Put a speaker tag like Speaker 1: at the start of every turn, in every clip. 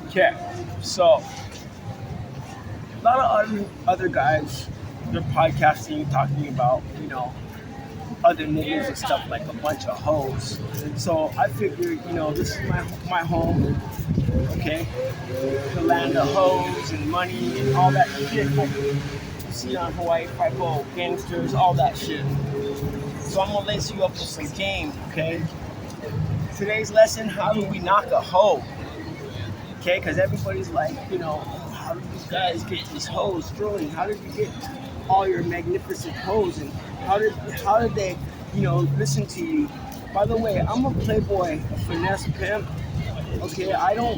Speaker 1: Okay, so a lot of other guys, they're podcasting, talking about, other niggas and stuff like a bunch of hoes. So I figured, this is my home, okay? The land of hoes and money and all that shit like you see on Hawaii Five-O, gangsters, all that shit. So I'm gonna lace you up with some game, okay? Today's lesson, how do we knock a hoe? Okay, because everybody's like, how do these guys get these hoes thrilling? How did you get all your magnificent hoes? And how did they, listen to you? By the way, I'm a playboy, a finesse pimp. Okay, I don't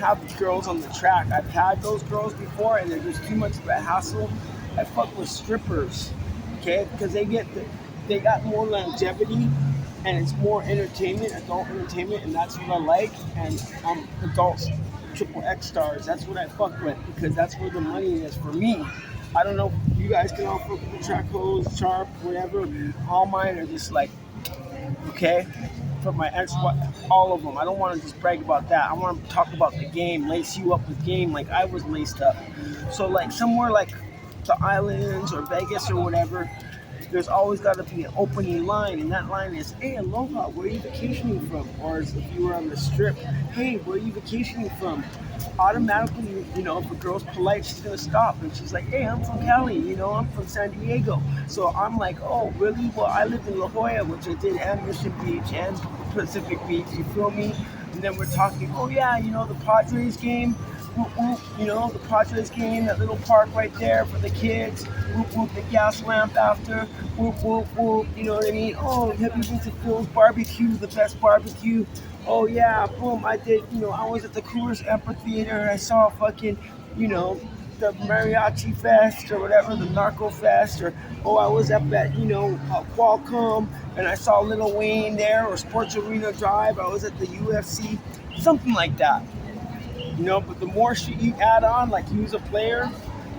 Speaker 1: have girls on the track. I've had those girls before, and they're just too much of a hassle. I fuck with strippers, okay, because they got more longevity, and it's more entertainment, adult entertainment, and that's what I like. And adults, triple X stars. That's what I fuck with because that's where the money is for me. I don't know if you guys can all fuck with the track hoes, sharp, whatever. All mine are just like, okay, for my ex, all of them. I don't want to just brag about that. I want to talk about the game, lace you up with game like I was laced up. So like somewhere like the islands or Vegas or whatever, there's always got to be an opening line, and that line is, "Hey, aloha, where are you vacationing from?" Or if you were on the strip, "Hey, where are you vacationing from?" Automatically, if a girl's polite, she's gonna stop, and she's like, "Hey, I'm from Cali, I'm from San Diego." So I'm like, "Oh, really? Well, I live in La Jolla, which I did, and Mission Beach, and Pacific Beach. You feel me?" And then we're talking, "Oh yeah, the Padres game." Whoop, whoop, the Padres game, that little park right there for the kids. Whoop, whoop, the gas lamp after. Whoop, whoop, whoop. You know what I mean? Oh, have you been to Phil's Barbecue, the best barbecue? Oh, yeah, boom, I did. I was at the Coors Amphitheater and I saw fucking, the Mariachi Fest or whatever, the Narco Fest, or, oh, I was up at, Qualcomm and I saw Lil Wayne there, or Sports Arena Drive. I was at the UFC, something like that. But the more shit you add on, like use a player,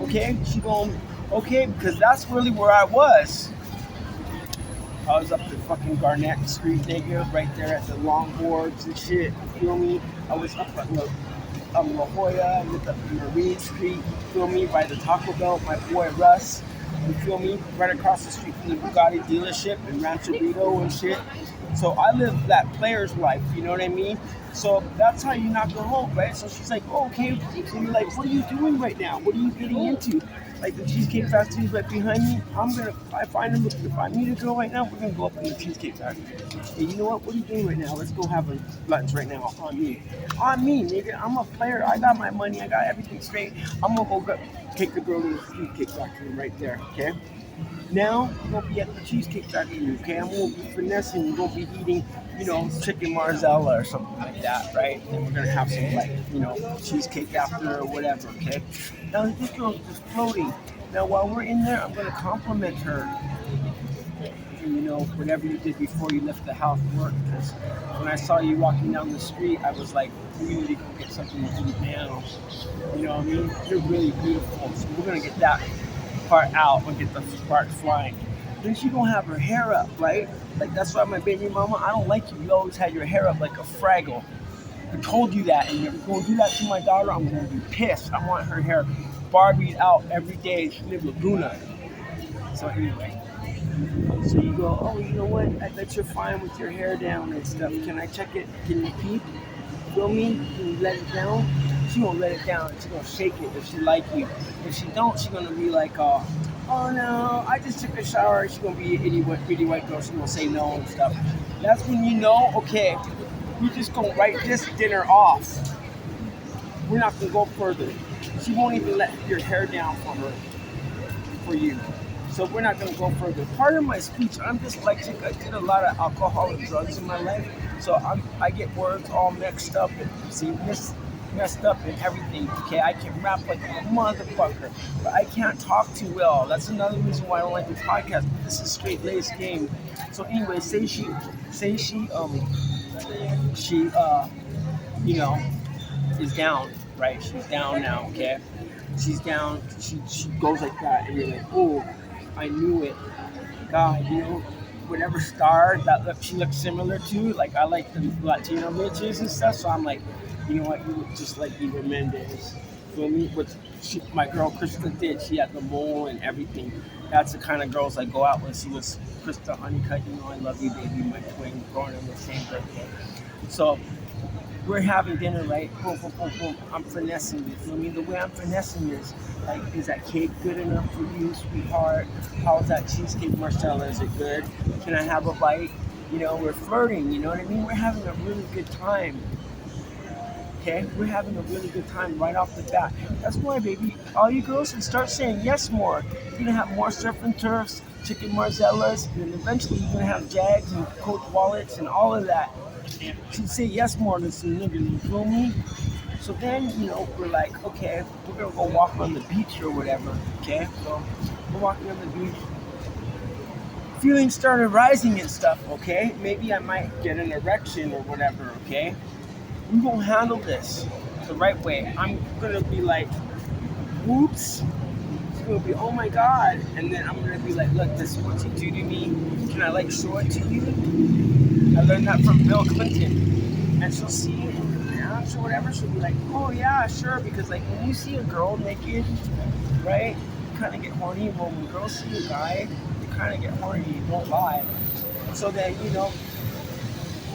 Speaker 1: okay, she going, okay, because that's really where I was. I was up the fucking Garnett Street, nigga, right there at the longboards and shit, you feel me? I was up at La Jolla, with the Marine Street, you feel me, by the Taco Bell, my boy Russ, you feel me, right across the street from the Bugatti dealership in Rancho Rito and shit. So I live that player's life, you know what I mean? So that's how you knock her home, right? So she's like, oh, okay. So you're like, what are you doing right now? What are you getting into? Like the Cheesecake Factory is right behind me. If I meet a girl right now, we're gonna go up in the Cheesecake Factory. Hey, you know what? What are you doing right now? Let's go have a lunch right now on me. On me, nigga. I'm a player. I got my money. I got everything straight. I'm gonna go take the girl to the Cheesecake Factory right there, okay? Now we're gonna be at the Cheesecake Factory, okay? I'm gonna be finessing. We're gonna be eating, chicken marzella or something like that, right? And we're gonna have some cheesecake after or whatever, okay? Now this girl's just floating. Now while we're in there, I'm gonna compliment her. Whatever you did before you left the house work. Because when I saw you walking down the street, I was like, we need to go get something to eat now. You know what I mean? You're really beautiful. So we're gonna get that part out and get the sparks flying. Then she gonna have her hair up, right? Like that's why my baby mama, I don't like you. You always had your hair up like a Fraggle. I told you that, and you're gonna do that to my daughter. I'm gonna be pissed. I want her hair Barbie'd out every day. She live Laguna. So anyway, so you go, oh, you know what? I bet you're fine with your hair down and stuff. Can I check it? Can you peep? Feel me? Can you let it down? She gonna let it down. She gonna shake it if she like you. If she don't, she gonna be like, oh no, I just took a shower. She gonna be an itty white girl. She gonna say no and stuff. That's when you know, okay, we just gonna write this dinner off. We're not gonna go further. She won't even let your hair down for you. So we're not going to go further. Part of my speech, I'm dyslexic. I did a lot of alcohol and drugs in my life. So I get words all mixed up and messed up and everything. Okay, I can rap like a motherfucker, but I can't talk too well. That's another reason why I don't like the podcast. This is straight laced game. So anyway, say she is down, right? She's down now, okay? She's down, she goes like that, and you're like, oh, I knew it. God, whatever star that she looks similar to, like I like the Latino bitches and stuff, so I'm like, You know what? You look just like Eva Mendes. Feel me? What my girl Krista did. She had the mole and everything. That's the kind of girls I go out with. She was Krista Honeycutt. You know, I love you, baby. My twin, born on the same birthday. So we're having dinner, right? Boom, boom, boom, boom. I'm finessing you. Feel me? The way I'm finessing is like, is that cake good enough for you, sweetheart? How's that cheesecake Marcella? Is it good? Can I have a bite? You know, we're flirting. You know what I mean? We're having a really good time. Okay, we're having a really good time right off the bat. That's why, baby, all you girls should start saying yes more. You're gonna have more surf and turfs, chicken marzellas, and eventually you're gonna have Jags and Coach Wallets and all of that. You should say yes more to some niggas, you feel me? So then, you know, we're like, okay, we're gonna go walk on the beach or whatever. Okay, so we're walking on the beach. Feelings started rising and stuff. Okay, maybe I might get an erection or whatever. Okay, we gonna handle this the right way. I'm gonna be like, whoops. It's gonna be, oh my god. And then I'm gonna be like, look, this is what you do to me. Can I like show it to you? I learned that from Bill Clinton. And she'll see it in the pants or whatever. She'll be like, oh yeah, sure. Because like when you see a girl naked, right, you kind of get horny. Well, when girls see a guy, you kind of get horny. You won't lie. So then, you know,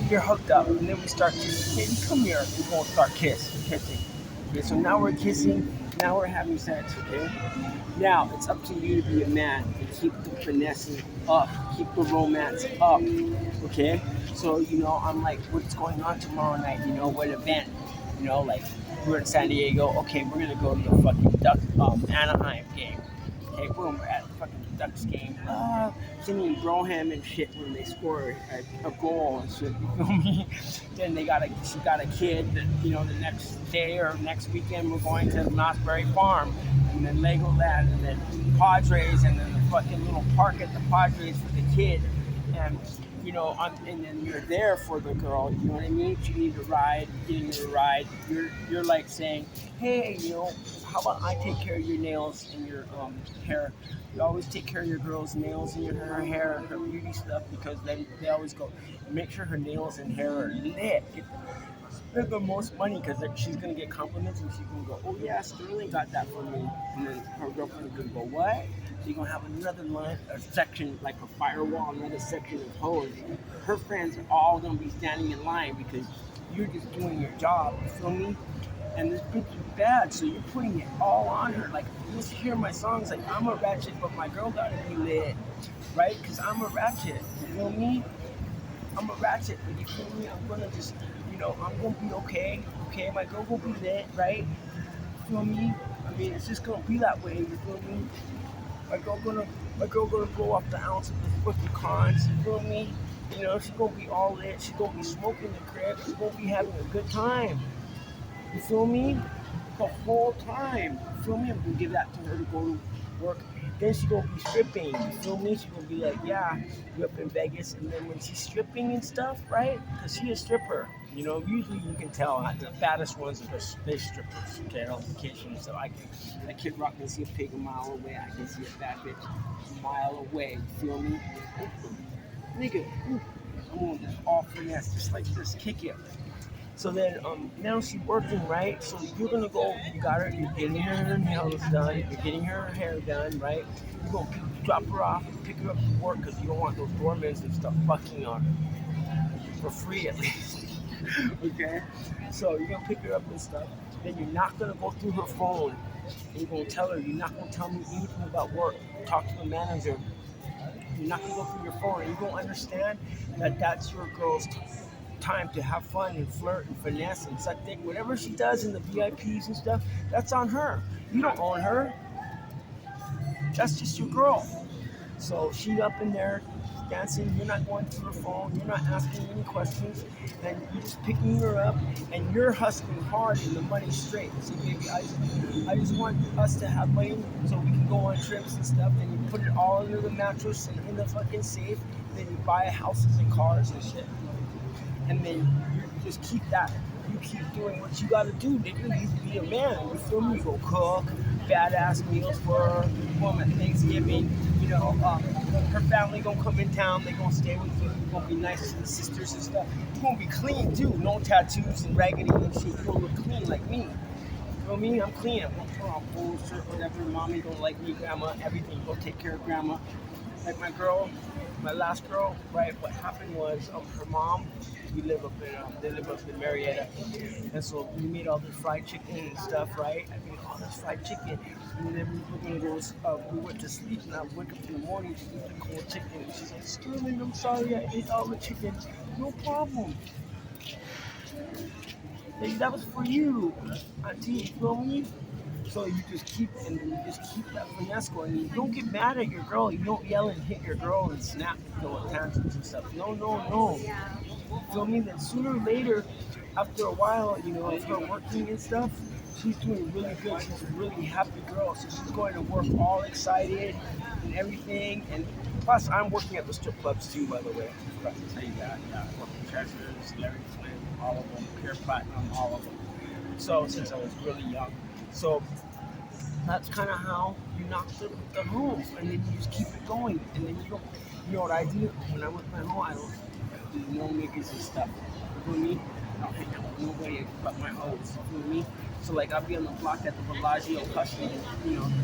Speaker 1: you're hooked up, and then we start kissing. Baby, come here. We're gonna start kissing. Okay, so now we're kissing. Now we're having sex. Okay. Now it's up to you to be a man and keep the finessing up, keep the romance up. Okay. So you know, I'm like, what's going on tomorrow night? You know, what event? You know, like we're in San Diego. Okay, we're gonna go to the fucking Anaheim game. Okay, boom, we're at the fucking Ducks game. Singing Broham and shit when they score a goal and shit. You feel me? Then she got a kid. That, you know, the next day or next weekend we're going to Knott's Farm, and then Legoland, and then Padres, and then the fucking little park at the Padres for the kid. And you know, and then you're there for the girl. You know what I mean? She needs a ride, getting her a ride. You're like saying, hey, you know, how about I take care of your nails and your hair? You always take care of your girl's nails and her hair and her beauty stuff, because then they always go, make sure her nails and hair are lit. Spend the most money, because she's gonna get compliments and she's gonna go, oh yeah, Sterling got that for me. And then her girlfriend is gonna go, what? So you're gonna have another line, a section, like a firewall, another section of hoes. Her friends are all gonna be standing in line because you're just doing your job. You feel me? And this bitch is bad, so you're putting it all on her. Like, you just hear my songs, like, I'm a ratchet, but my girl gotta be lit, right? Because I'm a ratchet, you feel me? I'm a ratchet, but you feel me? I'm gonna just, you know, I'm gonna be okay, my girl will be lit, right? You feel me? I mean, it's just gonna be that way, you feel me? My girl gonna blow off the ounce of the fucking cons, you feel me? You know, she's gonna be all lit, she's gonna be smoking the crib, she's gonna be having a good time. You feel me? The whole time. You feel me? I'm gonna give that to her to go to work. Then she gonna be stripping. You feel me? She gonna be like, yeah, you up in Vegas. And then when she's stripping and stuff, right? Because she a stripper. You know, usually you can tell the baddest ones are they strippers. Okay, on vacation. So I Kid Rock can see a pig a mile away. I can see a bad bitch a mile away. You feel me? Nigga, I'm gonna just all finesse, just like this, kick it. So then, now she's working, right? So you're gonna go, you're getting her nails done, you're getting her hair done, right? You're gonna drop her off, pick her up to work, because you don't want those doormen and stuff fucking on her. For free, at least. Okay? So you're gonna pick her up and stuff. Then you're not gonna go through her phone. You're gonna tell her, you're not gonna tell me anything about work. Talk to the manager. You're not gonna go through your phone, and you're gonna understand that that's your girl's time to have fun and flirt and finesse and such thing. Whatever she does in the VIPs and stuff, that's on her. You don't own her. That's just your girl. So she's up in there dancing. You're not going through her phone. You're not asking any questions. And you're just picking her up, and you're hustling hard and the money's straight. So baby, I just want us to have money so we can go on trips and stuff. And you put it all under the mattress and in the fucking safe. And then you buy houses and cars and shit. And then you just keep that. you keep doing what you gotta do, nigga. You be a man. You feel me? You go cook badass meals for her. Mom at Thanksgiving. You know, her family gonna come in town. They gonna stay with you. You gonna be nice to the sisters and stuff. You gonna be clean too. No tattoos and raggedy and shit. You gonna look clean like me. You know me? I'm clean. I'm gonna put on bullshit, whatever. Mommy don't like me, grandma, everything. Go take care of grandma. Like my girl, my last girl, right? What happened was her mom. They live up in Marietta, and so we made all this fried chicken and stuff, right? I made all this fried chicken, and then we were gonna go. We went to sleep, and I wake up in the morning to eat the cold chicken. And she's like, "Sterling, I'm sorry, I ate all the chicken. No problem. Like, that was for you, auntie. You feel me?" So you just keep and you just keep that finesse going. You don't get mad at your girl. You don't yell and hit your girl and snap, tantrums and stuff. No, no, no. Feel me? Then sooner or later, after a while, of her working and stuff, she's doing really good. She's a really happy girl. So she's going to work all excited and everything. And plus, I'm working at the strip clubs too, by the way. I forgot to tell you that. Yeah, I work with Treasures, Larry Flynn, all of them, Pure Platinum, all of them. So since I was really young. So that's kind of how you knock the home, and then you just keep it going. And then you know what I do? When I'm with my home, I don't do no niggas and stuff. You feel me? I don't hang out with nobody but my hoes. You feel me? So like I'll be on the block at the Bellagio hustling,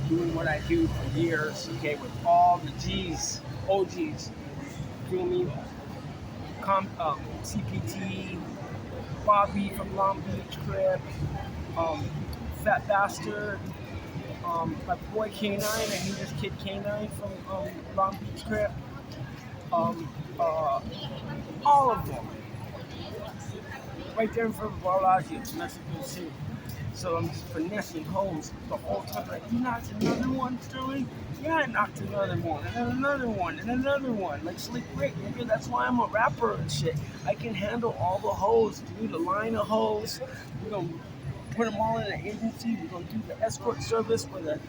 Speaker 1: doing what I do for years, okay, with all the G's, OGs. You feel me? CPT, Bobby from Long Beach Crib, Fat Bastard, my boy K9, I knew this kid K9 from Long Beach Crib, all of them, right there in front of Bellagio, Mexico City. So I'm just finessing homes the whole time. Like, you knocked another one, Sterling? Yeah, I knocked another one, and then another one, and another one. Like Slick Rick, nigga, that's why I'm a rapper and shit. I can handle all the hoes, dude, a line of hoes. We're gonna put them all in an agency. We're gonna do the escort service where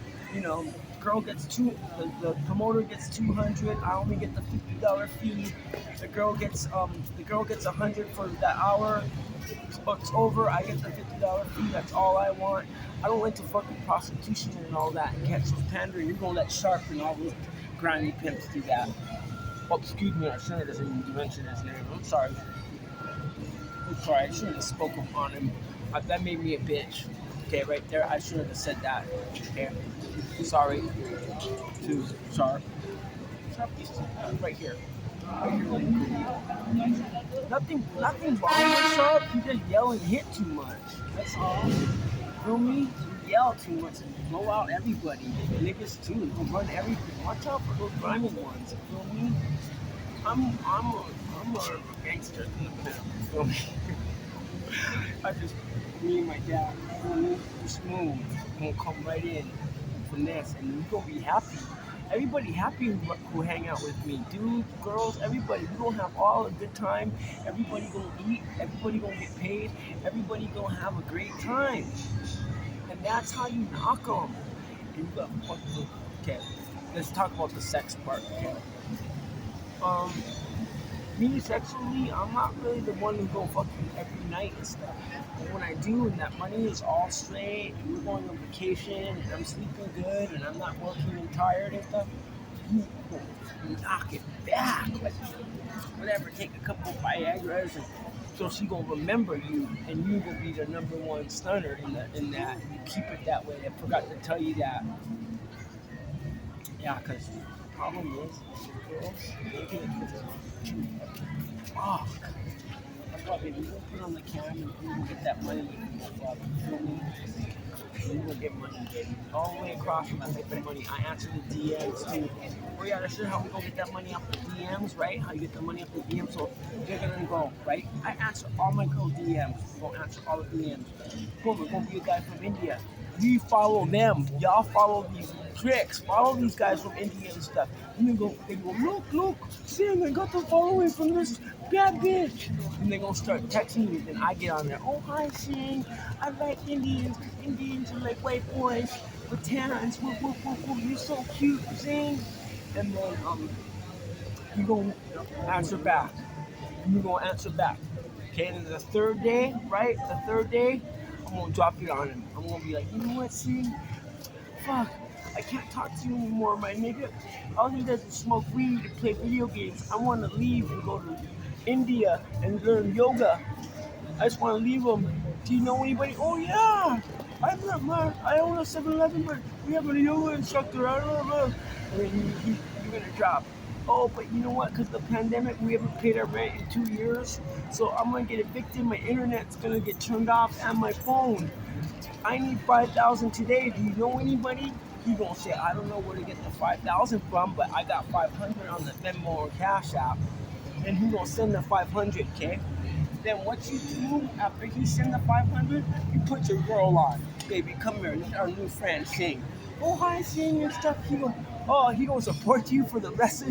Speaker 1: girl gets the promoter gets 200. I only get the $50 fee. The girl gets $100 for that hour. It's over. I get the $50 fee. That's all I want. I don't like to fucking prostitution and all that and catch those pandering. You're gonna let Sharp and all those grimy pimps do that. Oh, excuse me. I shouldn't have even mentioned his name. I'm sorry. I shouldn't have spoken on him. That made me a bitch. Okay, right there. I shouldn't have said that. Okay. Sorry to Sharp. Sharp is right here. Nothing wrong with Sharp. You just yell and hit too much. That's all. Feel me? You yell too much and blow out everybody. Niggas too. You run everything. Watch out for those grimy ones. Feel me? I'm a gangster. Feel me? Me and my dad, we're smooth. We're gonna come right in, finesse, and we're gonna be happy. Everybody happy who hang out with me. Dudes, girls, everybody. We're gonna have all a good time. Everybody gonna eat. Everybody gonna get paid. Everybody gonna have a great time. And that's how you knock them. And you got, okay, let's talk about the sex part, okay? Me sexually, I'm not really the one who go fucking every night and stuff. But when I do, and that money is all straight, and we're going on vacation, and I'm sleeping good, and I'm not working and tired and stuff, you knock it back. Like, whatever, take a couple Viagra's, and so she gonna remember you, and you gonna be the number one stunner in that. You keep it that way. I forgot to tell you that. Yeah, because the problem is, girls, they get fuck. That's why, baby, we're gonna put on the cam and we're gonna get that money. You feel me? We're gonna get money, baby. All the way across from that type of money. I answer the DMs too. Oh yeah, that's how we gonna get that money off the DMs, right? How you get the money off the DMs, so they're gonna go, right? I answer all my girl DMs. We're gonna answer all the DMs. Cool, we're gonna be a guy from India. We follow them. Y'all follow these tricks. Follow these guys from India and stuff. And they go, look, Sam, I got the following from this bad bitch. And they gonna start texting me. Then I get on there. Oh, hi, Sam. I like Indians. Indians are like white boys with tans. Whoop, whoop, whoop, whoop. You're so cute, Sam. And then you gonna answer back. Okay, and then the third day, right? The third day, I'm gonna drop it on him. I'm gonna be like, you know what, see? Fuck, I can't talk to you anymore, my nigga. All he does is smoke weed and play video games. I wanna leave and go to India and learn yoga. I just wanna leave him. Do you know anybody? Oh yeah, I own a 7-Eleven, but we have a yoga instructor. I don't know. And then you're gonna drop. Oh, but you know what? Because the pandemic, we haven't paid our rent in 2 years. So I'm gonna get evicted. My internet's gonna get turned off and my phone. I need 5,000 today. Do you know anybody? He gonna say, I don't know where to get the 5,000 from, but I got 500 on the Venmo or Cash App, and he gonna send the 500. Okay. Then what you do after he send the 500, you put your girl on. Baby, come here. Let our new friend sing. Oh hi, sing and stuff. He gonna support you for the rest of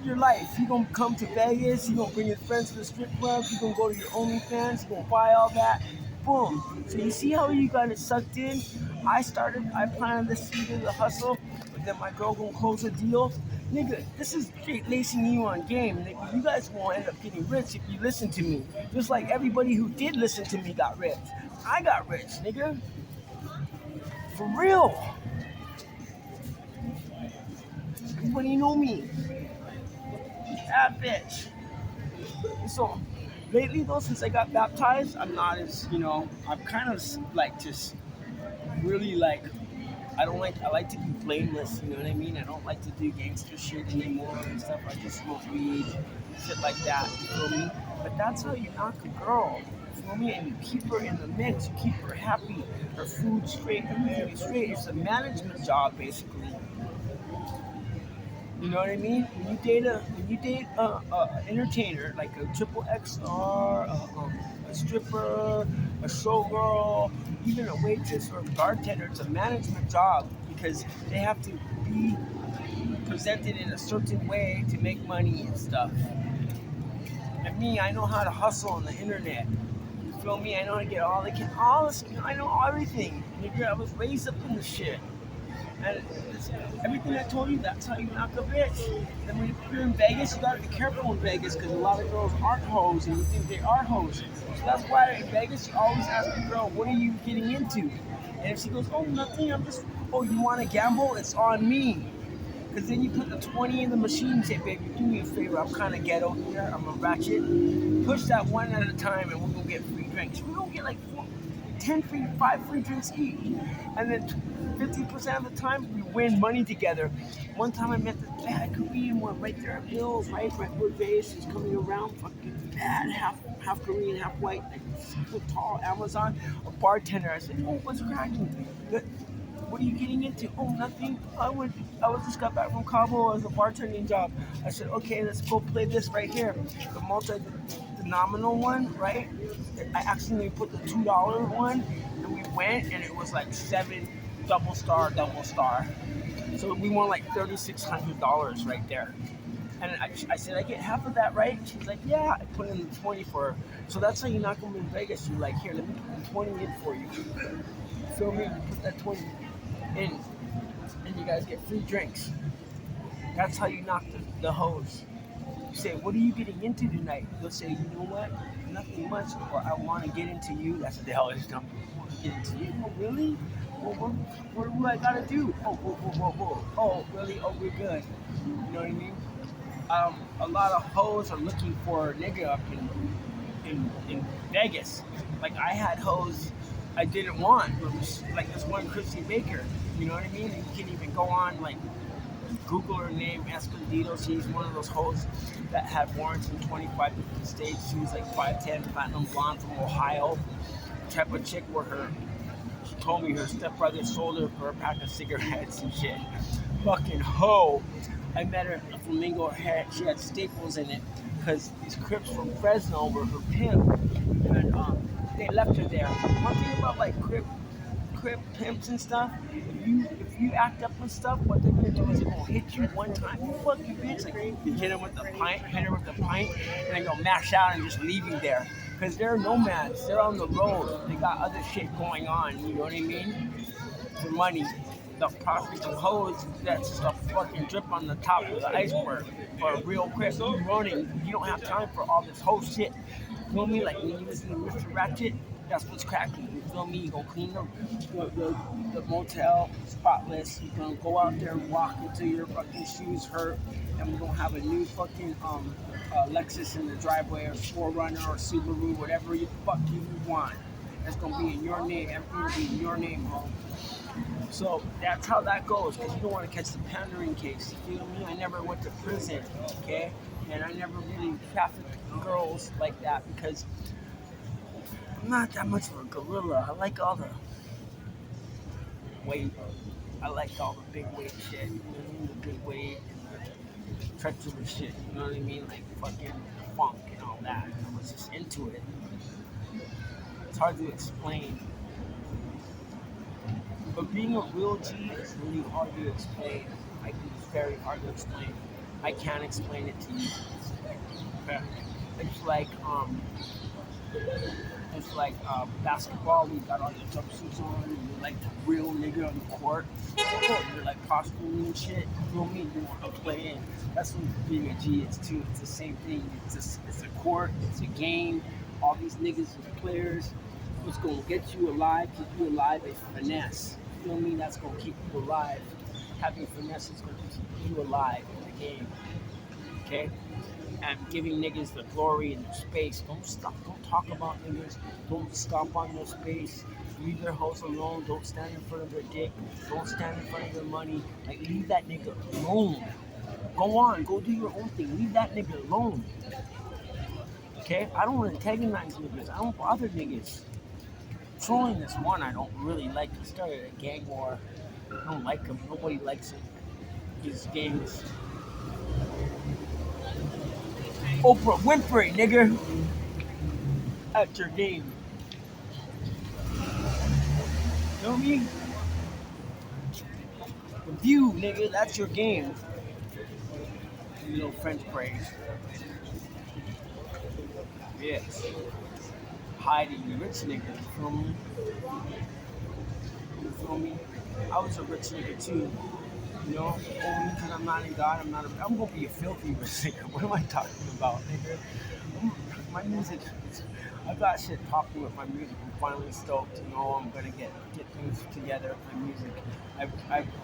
Speaker 1: your life. He gonna come to Vegas. He gonna bring his friends to the strip club. He gonna go to your OnlyFans. He gonna buy all that. Boom. So you see how you got it sucked in? I planned this season, the hustle, but then my girl gonna close a deal. Nigga, this is straight lacing you on game. Nigga, you guys won't end up getting rich if you listen to me. Just like everybody who did listen to me got rich. I got rich, nigga. For real. Everybody know me. That bitch. So, lately though, since I got baptized, I'm not as, I'm kind of like just really like I like to be blameless, you know what I mean? I don't like to do gangster shit anymore and stuff. I just smoke weed, shit like that, you feel me? But that's how you knock a girl, you feel me? And you keep her in the mix, you keep her happy, her food straight, everything is straight. It's a management job basically. You know what I mean? When you date a entertainer like a triple X star, a stripper, a showgirl, even a waitress or a bartender, it's a management job because they have to be presented in a certain way to make money and stuff. And me, I know how to hustle on the internet. You feel me? I know how to get all this. I know everything. Nigga, I was raised up in the shit. And everything I told you, that's how you knock a bitch. Then when you're in Vegas, you gotta be careful in Vegas because a lot of girls aren't hoes and you think they are hoes. So that's why in Vegas, you always ask the girl, what are you getting into? And if she goes, oh, nothing, you wanna gamble? It's on me. Because then you put the 20 in the machine and say, baby, do me a favor, I'm kind of ghetto here, I'm a ratchet. Push that one at a time and we're gonna get free drinks. We're gonna get like 5 free drinks each. And then 50% of the time, we win money together. One time I met this bad Korean one right there at Hills, right? Where Vegas is coming around, fucking bad, half Korean, half white, like super tall Amazon, a bartender. I said, oh, what's cracking? What are you getting into? Oh, nothing. I just got back from Cabo as a bartending job. I said, okay, let's go play this right here. The multi-denominal one, right? I accidentally put the $2 one, and we went, and it was like 7 double star. So we won like $3,600 right there. And I said, I get half of that, right? She's like, yeah. I put in the 20 for her. So that's how you knock them in Vegas. You're like, here, let me put the 20 in for you. Feel me? You put that 20 in, and you guys get free drinks. That's how you knock the hoes. You say, what are you getting into tonight? They'll say, you know what? Nothing much, or I want to get into you. That's what the hell is coming. I want to get into you. Oh, really? Well, what do I gotta do? Oh, oh, really? Oh, we're good. You know what I mean? A lot of hoes are looking for a nigga up in Vegas. Like I had hoes I didn't want. Like this one Chrissy Baker. You know what I mean? And you can even go on like Google her name, Escalation. She's one of those hoes that had warrants in 25 different states. She was like 5'10", platinum blonde from Ohio. Type of chick where she told me her stepbrother sold her for a pack of cigarettes and shit. Fucking hoe. I met her at a flamingo hair. She had staples in it because these Crips from Fresno were her pimp, and they left her there. One thing about like Crip pimps and stuff, if you act up and stuff, what they're gonna do is they're gonna hit you one time. You fuck you bitch. Like you hit her with the pint, and then go mash out and just leave you there. Because they're nomads. They're on the road. They got other shit going on. You know what I mean? For money. The prostitutes and hoes, that's just a fucking drip on the top of the iceberg. For a real quick, you running, you don't have time for all this whole shit. You feel me? Like when you listen to Mr. Ratchet, that's what's cracking. You feel me? You gonna clean the motel spotless. You gonna go out there and walk until your fucking shoes hurt, and we're gonna have a new fucking Lexus in the driveway, or 4Runner, or Subaru, whatever you fuck you want. That's gonna be in your name. Everything will be in your name, home. So that's how that goes, because you don't want to catch the pandering case. You feel me? I never went to prison, okay? And I never really trafficked girls like that because I'm not that much of a gorilla. I like all the weight. I like all the big weight shit. You know what I mean? The big weight and the treacherous shit. You know what I mean? Like fucking funk and all that. I was just into it. It's hard to explain. But being a real G is really hard to explain. Like, it's very hard to explain. I can't explain it to you. It's like basketball. We got all your jumpsuits on. And you're like the real nigga on the court. You're like posturing and shit. You feel me? You want to play in. That's what being a G is too. It's the same thing. It's a court. It's a game. All these niggas are players. What's gonna get you alive, keep you alive, is finesse. You feel me? That's gonna keep you alive. Having finesse is gonna keep you alive in the game. Okay? And giving niggas the glory and the space. Don't stop. Don't talk about niggas. Don't stomp on their space. Leave their hoes alone. Don't stand in front of their dick. Don't stand in front of their money. Like, leave that nigga alone. Go on. Go do your own thing. Leave that nigga alone. Okay? I don't antagonize niggas. I don't bother niggas. Trolling is one I don't really like. He started a gang war. I don't like him. Nobody likes him. His gangs. Oprah Winfrey, nigga. At your game. You know me? The View, nigga. That's your game. You little French praise. Yes. Hiding rich nigga. You feel me? You feel me? I was a rich nigga too. You know, only because I'm not in God, I'm gonna be a filthy rich nigga. What am I talking about, nigga? My music, I've got shit popping with my music. I'm finally stoked. You know, I'm gonna get things together with my music.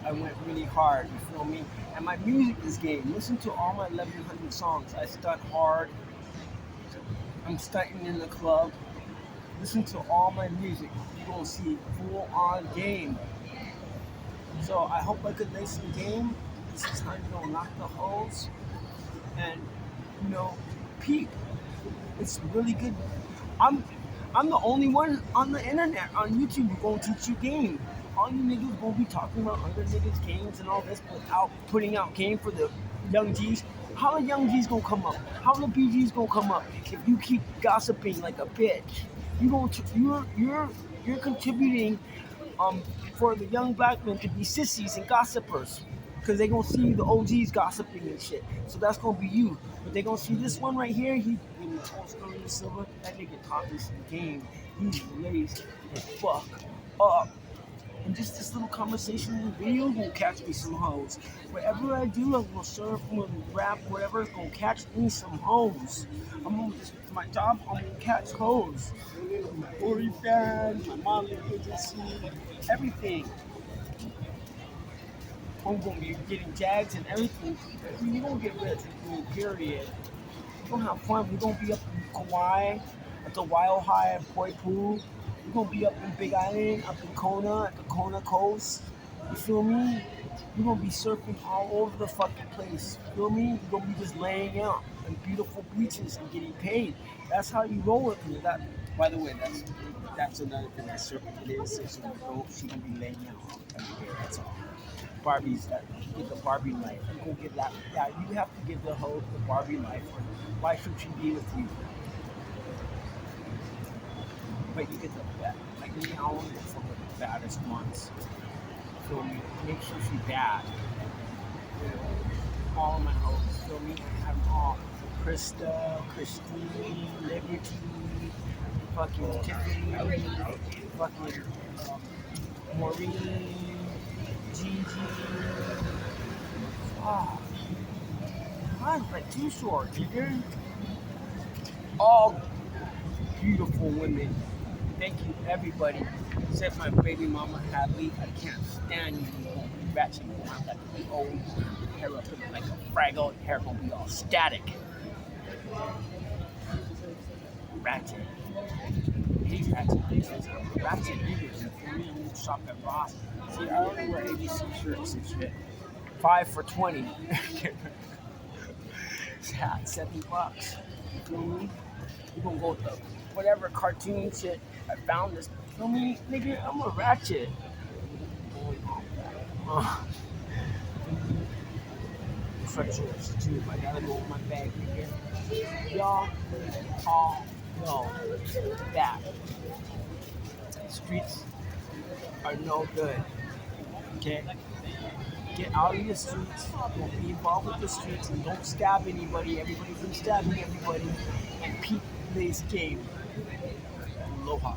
Speaker 1: I went really hard, you feel me? And my music is game. Listen to all my 1,100 songs. I stunt hard. I'm stunting in the club. Listen to all my music. You're gonna see full on game. So I hope I could lay some game. This is time to knock the holes and peep. It's really good. I'm the only one on the internet, on YouTube, who's gonna teach you game. All you niggas gonna be talking about other niggas' games and all this without putting out game for the young G's. How the young G's gonna come up? How the BG's gonna come up if you keep gossiping like a bitch? You're contributing for the young black men to be sissies and gossipers, because they gonna see the OGs gossiping and shit. So that's gonna be you. But they gonna see this one right here. When he told Sterling Silver, that nigga taught this game. He's raised the fuck up. And just this little conversation in the video will catch me some hoes. Whatever I do, I'm gonna surf, I'm gonna rap, whatever, it's gonna catch me some hoes. My job, I'm gonna catch hoes. My OnlyFans, my modeling agency, everything. I'm gonna be getting jags and everything. You're gonna get rich with me, period. We're gonna have fun. We're gonna be up in Kauai, at the Wild High at Poi Poo. We're gonna be up in Big Island, up in Kona, at the Kona Coast. You feel me? We're gonna be surfing all over the fucking place. You feel me? We're gonna be just laying out on beautiful beaches and getting paid. That's how you roll with me. That, by the way, that's another thing that surfing is. So she gonna be laying out every day. That's all. Barbie's that get the Barbie life. You gonna give that. Yeah, you have to give the hoe the Barbie life. Why should she be with you? But you get the bad. Like me, I only get some of the baddest ones. So make sure she's bad. You know, all of my hoes. So me, I have them all. Krista, Christine, Liberty, fucking Tiffany, fucking Maureen, Gigi. Oh, I'm like too short, nigga. All beautiful women. Thank you, everybody. Except my baby mama Hadley. I can't stand you. You won't be ratchet. You won't have like the old hair up looking like a fraggle. Hair gonna be all static. Ratchet. He's ratchet. Ratchet niggas. You feel me? I'm gonna shop at Ross. See, I only wear ABC shirts and shit. 5 for 20. Yeah, $70. You feel me? You gonna go with the whatever cartoon shit. I found this. You feel me? Nigga, I'm a ratchet. Treacherous too. I gotta go with my bag, nigga. Y'all all know that streets are no good. Okay? Get out of the streets. Don't be involved with the streets and don't stab anybody. Everybody's been stabbing everybody. And peep this game. Aloha.